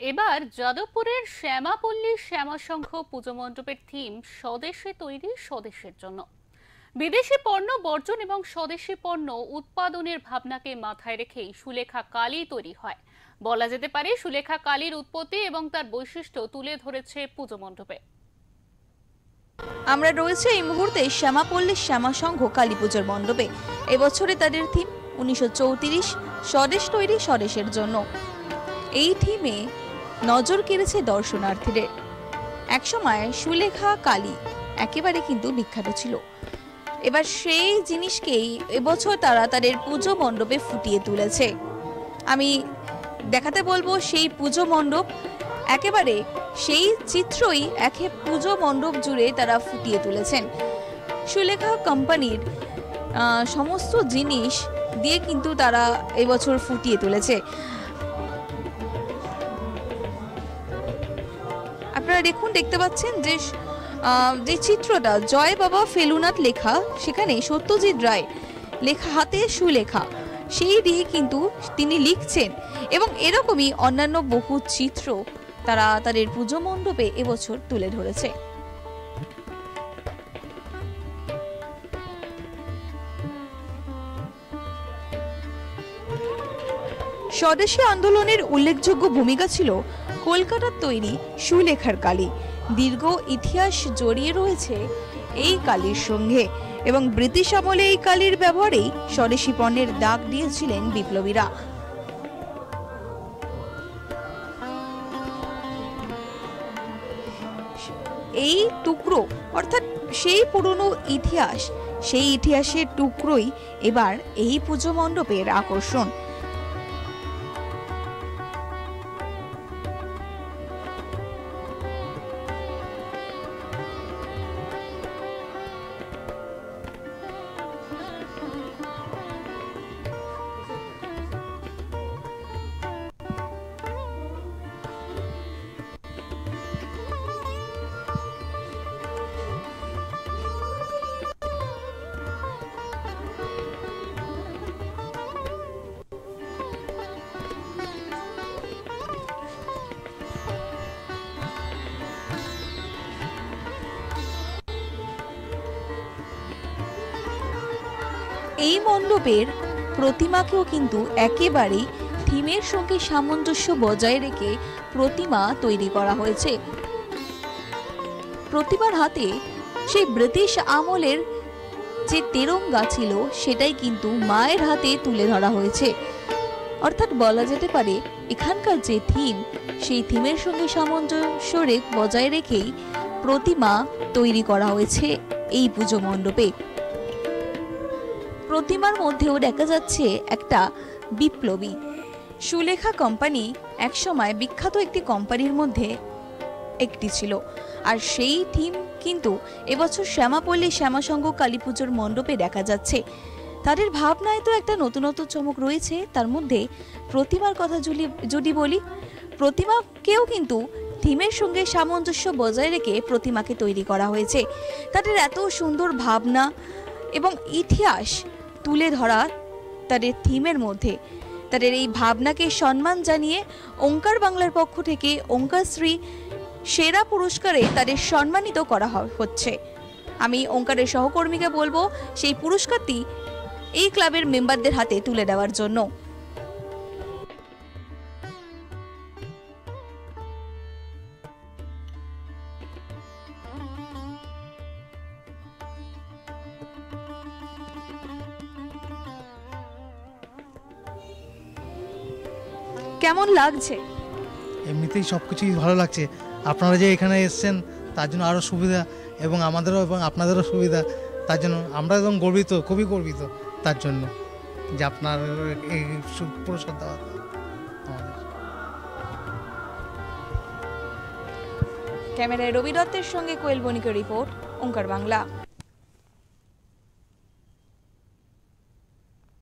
এবার যাদবপুরের শ্যামাপল্লী শ্যামাসংঘ পুজো মণ্ডপের থিম স্বদেশে তৈরি স্বদেশের জন্য। বিদেশি পণ্য বর্জন এবং স্বদেশি পণ্য উৎপাদনের ভাবনাকে মাথায় রেখেই সুলেখা কালী তৈরি হয়। বলা যেতে পারে সুলেখা কালীর উৎপত্তি এবং তার বৈশিষ্ট্য তুলে ধরেছে পুজো মণ্ডপে। আমরা রয়েছে এই মুহূর্তে শ্যামাপল্লী শ্যামাসংঘ কালী পুজোর মণ্ডপে। এবছরে তাদের থিম 1934 স্বদেশ তৈরি স্বদেশের জন্য। এই থিমে নজর কেড়েছে দর্শনার্থীদের। একসময় সুলেখা কালী একেবারে কিন্তু বিখ্যাত ছিল। এবার সেই জিনিসকেই এবছর তারা তাদের পুজো মণ্ডপে ফুটিয়ে তুলেছে। আমি দেখাতে বলবো সেই পুজো মণ্ডপ, একেবারে সেই চিত্রই একে পুজো মণ্ডপ জুড়ে তারা ফুটিয়ে তুলেছেন। সুলেখা কোম্পানির সমস্ত জিনিস দিয়ে কিন্তু তারা এবছর ফুটিয়ে তুলেছে। আপনারা দেখতে পাচ্ছেন যে চিত্রটা জয় বাবা ফেলুনাথ লেখা, সেখানে সত্যজিৎ রায় লেখা, হাতে সুলেখা, সেই দিয়ে কিন্তু তিনি লিখছেন। এবং এরকমই অন্যান্য বহু চিত্র তারা তাদের পুজো মণ্ডপে এবছর তুলে ধরেছে। স্বদেশী আন্দোলনের উল্লেখযোগ্য ভূমিকা ছিল কলকাতার তৈরি সুলেখার কালী। দীর্ঘ ইতিহাস জড়িয়ে রয়েছে এই কালীর সঙ্গে এবং ব্রিটিশ আমলে এই কালীর ব্যবহারেই স্বদেশী পণ্যের দাগ দিয়েছিলেন বিপ্লবীরা। এই টুকরো অর্থাৎ সেই পুরনো ইতিহাস, সেই ইতিহাসের টুকরোই এবার এই পুজো মণ্ডপের আকর্ষণ। এই মণ্ডপের প্রতিমাকেও কিন্তু একেবারেই থিমের সঙ্গে সামঞ্জস্য বজায় রেখে প্রতিমা তৈরি করা হয়েছে। প্রতিমার হাতে সেই ব্রিটিশ আমলের যে তেরঙ্গা ছিল সেটাই কিন্তু মায়ের হাতে তুলে ধরা হয়েছে। অর্থাৎ বলা যেতে পারে এখানকার যে থিম, সেই থিমের সঙ্গে সামঞ্জস্য বজায় রেখেই প্রতিমা তৈরি করা হয়েছে এই পুজো মণ্ডপে। প্রতিমার মধ্যেও দেখা যাচ্ছে একটা বিপ্লবী। সুলেখা কোম্পানি একসময় বিখ্যাত একটি কোম্পানির মধ্যে একটি ছিল, আর সেই থিম কিন্তু এবছর শ্যামাপল্লী শ্যামাসংঘ কালী পুজোর মণ্ডপে দেখা যাচ্ছে। তাদের ভাবনায় তো একটা নতুনত্ব চমক রয়েছে। তার মধ্যে প্রতিমার কথা যদি বলি, প্রতিমাকেও কিন্তু থিমের সঙ্গে সামঞ্জস্য বজায় রেখে প্রতিমাকে তৈরি করা হয়েছে। তাদের এত সুন্দর ভাবনা এবং ইতিহাস তুলে ধরা তাদের থিমের মধ্যে, তাদের এই ভাবনাকে সম্মান জানিয়ে ওঙ্কার বাংলার পক্ষ থেকে ওঙ্কারশ্রী সেরা পুরস্কারে তাদের সম্মানিত করা হচ্ছে। আমি ওঙ্কারের সহকর্মীকে বলবো সেই পুরস্কারটি এই ক্লাবের মেম্বারদের হাতে তুলে দেওয়ার জন্য। কেমন লাগছে? এমনিতেই সবকিছুই ভালো লাগছে। আপনারা যে এখানে এসেছেন তার জন্য আরও সুবিধা, এবং আমাদেরও এবং আপনাদেরও সুবিধা। তার জন্য আমরা একদম গর্বিত, খুবই গর্বিত তার জন্য যে আপনার এই পুরস্কার দেওয়া আমাদের। ক্যামেরায় রবি দত্তের সঙ্গে কোয়েল বণিকের রিপোর্ট, ওঙ্কার বাংলা।